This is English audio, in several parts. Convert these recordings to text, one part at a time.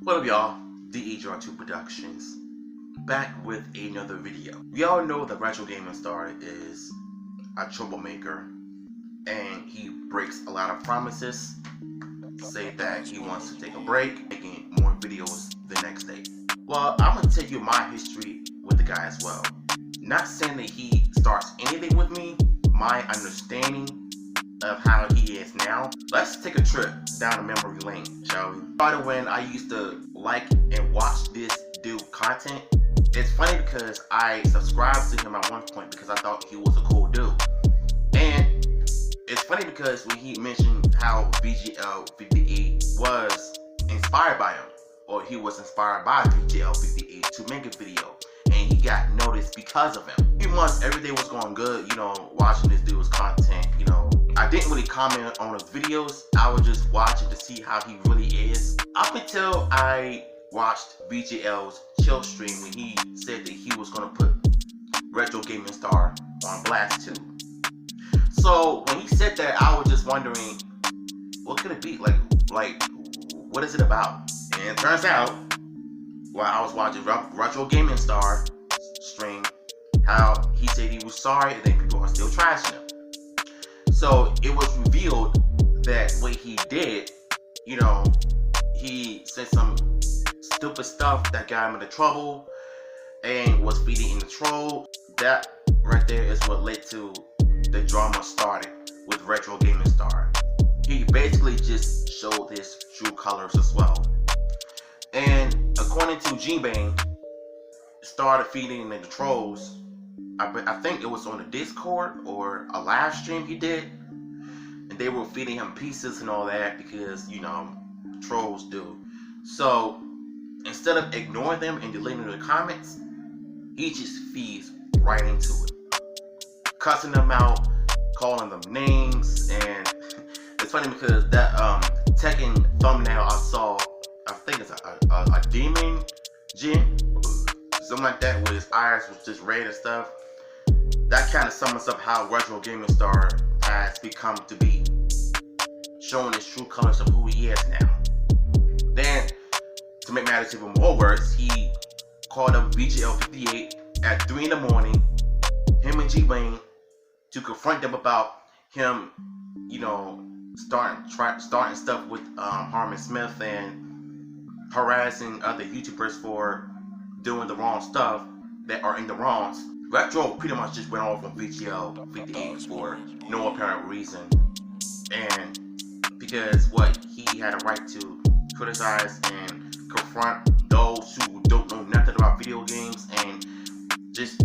What up, y'all? DER2 Productions, back with another video. We all know that Retro Gaming Star is a troublemaker, and he breaks a lot of promises. Say that he wants to take a break, making more videos the next day. Well, I'm gonna tell you my history with the guy as well. Not saying that he starts anything with me, my understanding of how he is now. Let's take a trip down memory lane, shall we? Started when I used to like and watch this dude content. It's funny because I subscribed to him at one point because I thought he was a cool dude. And it's funny because when he mentioned how VGL58 was inspired by him, or he was inspired by VGL58 to make a video, and he got noticed because of him. Pretty much every day was going good, watching this dude's content, I didn't really comment on his videos. I was just watching to see how he really is. Up until I watched VGL's chill stream when he said that he was going to put Retro Gaming Star on blast too. So when he said that, I was just wondering, what could it be? Like, what is it about? And it turns out, while I was watching Retro Gaming Star stream, how he said he was sorry and then people are still trashing him. So it was revealed that what he did, he said some stupid stuff that got him into trouble and was feeding in the troll. That right there is what led to the drama started with Retro Gaming Star. He basically just showed his true colors as well. And according to G-Bang, started feeding in the trolls. I think it was on the Discord or a live stream he did, and they were feeding him pieces and all that because trolls do. So instead of ignoring them and deleting the comments, he just feeds right into it, cussing them out, calling them names. And it's funny because that Tekken thumbnail I saw, I think it's a demon Jin, something like that, where his eyes was just red and stuff. That kind of sums up how Retro Gaming Star has become to be, showing his true colors of who he is now. Then, to make matters even more worse, he called up VGL58 at 3 in the morning, him and G-Bang, to confront them about him, starting stuff with Harmon Smith and harassing other YouTubers for doing the wrong stuff that are in the wrongs. Retro pretty much just went off on VGL58 for no apparent reason, and because he had a right to criticize and confront those who don't know nothing about video games and just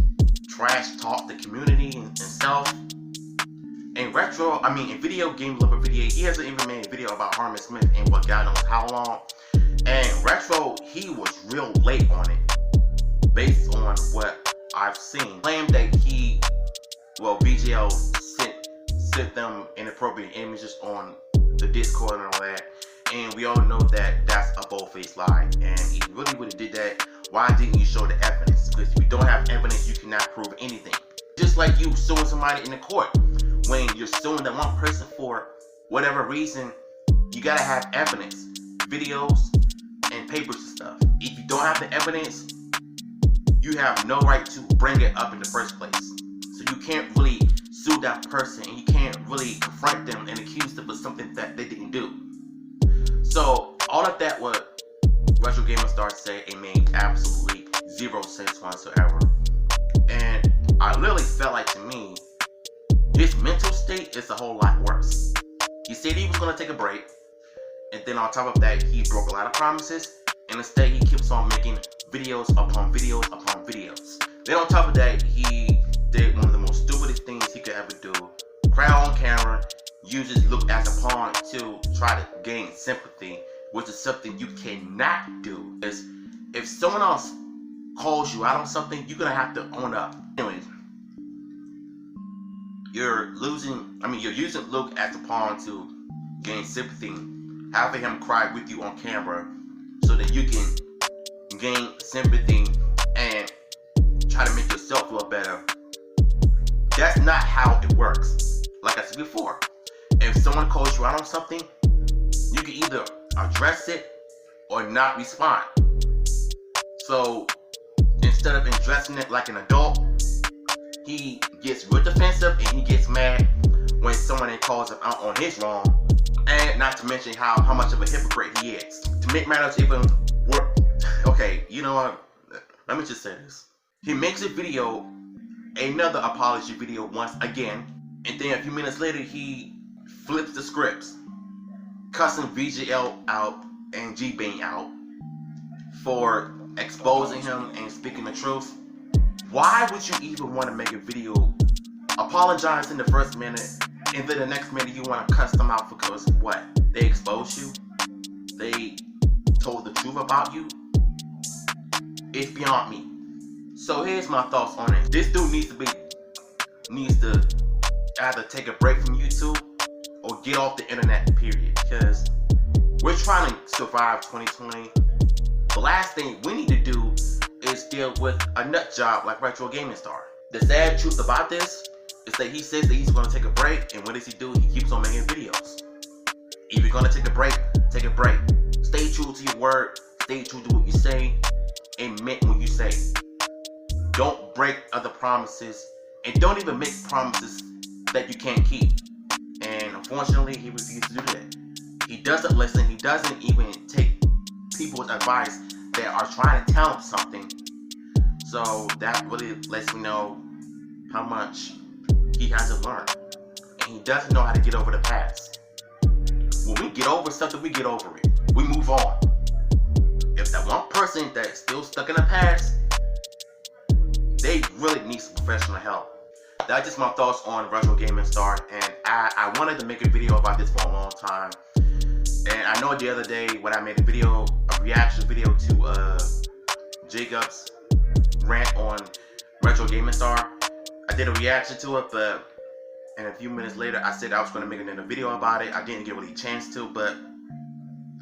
trash talk the community and self. And Retro, in Video Game Lover 58, he hasn't even made a video about Harmon Smith in God knows how long. And Retro, he was real late on it, based on what I've seen. Claimed that VGL sent them inappropriate images on the Discord and all that. And we all know that that's a bold-faced lie. And if you really would have did that, why didn't you show the evidence? Because if you don't have evidence, you cannot prove anything. Just like you suing somebody in the court. When you're suing that one person for whatever reason, you gotta have evidence, videos, and papers and stuff. If you don't have the evidence, you have no right to bring it up in the first place. So you can't really sue that person, and you can't really confront them and accuse them of something that they didn't do. So all of that, what Retro Gaming Star said, it made absolutely zero sense whatsoever. And I literally felt like, to me, his mental state is a whole lot worse. He said he was going to take a break, and then on top of that, he broke a lot of promises, and instead he keeps on making videos upon videos upon videos. Then on top of that, he did one of the most stupidest things he could ever do. Cry on camera, use his look as a pawn to try to gain sympathy, which is something you cannot do. Because if someone else calls you out on something, you're going to have to own up. Anyways, you're using Luke as a pawn to gain sympathy, having him cry with you on camera so that you can gain sympathy and try to make yourself feel better. That's not how it works. Like I said before, if someone calls you out on something, you can either address it or not respond. So instead of addressing it like an adult, he gets real defensive and he gets mad when someone calls him out on his wrong. And not to mention how much of a hypocrite he is. To make matters even worse, okay, you know what? Let me just say this. He makes a video, another apology video once again, and then a few minutes later he flips the scripts, cussing VGL out and G-Bang out for exposing him and speaking the truth. Why would you even want to make a video apologize in the first minute and then the next minute you want to cuss them out because what? They exposed you? They told the truth about you? It's beyond me. So here's my thoughts on it. This dude needs to either take a break from YouTube or get off the internet, period. Because we're trying to survive 2020. The last thing we need to do is deal with a nut job like Retro Gaming Star. The sad truth about this is that he says that he's going to take a break, and what does he do? He keeps on making videos. If you're going to take a break, take a break. Stay true to your word, stay true to what you say, and meant what you say. Don't break other promises, and don't even make promises that you can't keep. And unfortunately, he refuses to do that. He doesn't listen, he doesn't even take people's advice that are trying to tell him something. So that really lets me know how much he hasn't learned. And he doesn't know how to get over the past. When we get over something, we get over it. We move on. If that one person that's still stuck in the past, they really need some professional help. That's just my thoughts on Retro Gaming Star, and I wanted to make a video about this for a long time. And I know the other day when I made a reaction video to Jacob's rant on Retro Gaming Star, I did a reaction to it, but and a few minutes later I said I was going to make another video about it. I didn't get really a chance to, but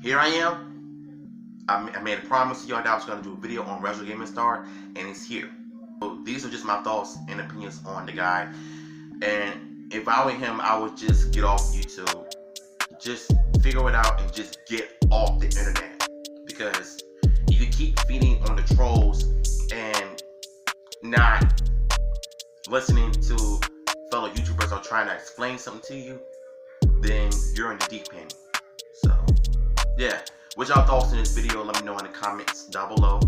here I am. I made a promise to y'all that I was going to do a video on Retro Gaming Star, and it's here. So these are just my thoughts and opinions on the guy. And if I were him, I would just get off YouTube. Just figure it out and just get off the internet. Because if you keep feeding on the trolls and not listening to fellow YouTubers are trying to explain something to you, then you're in the deep end. So, yeah. What y'all thoughts in this video? Let me know in the comments down below.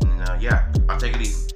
And yeah, I'll take it easy.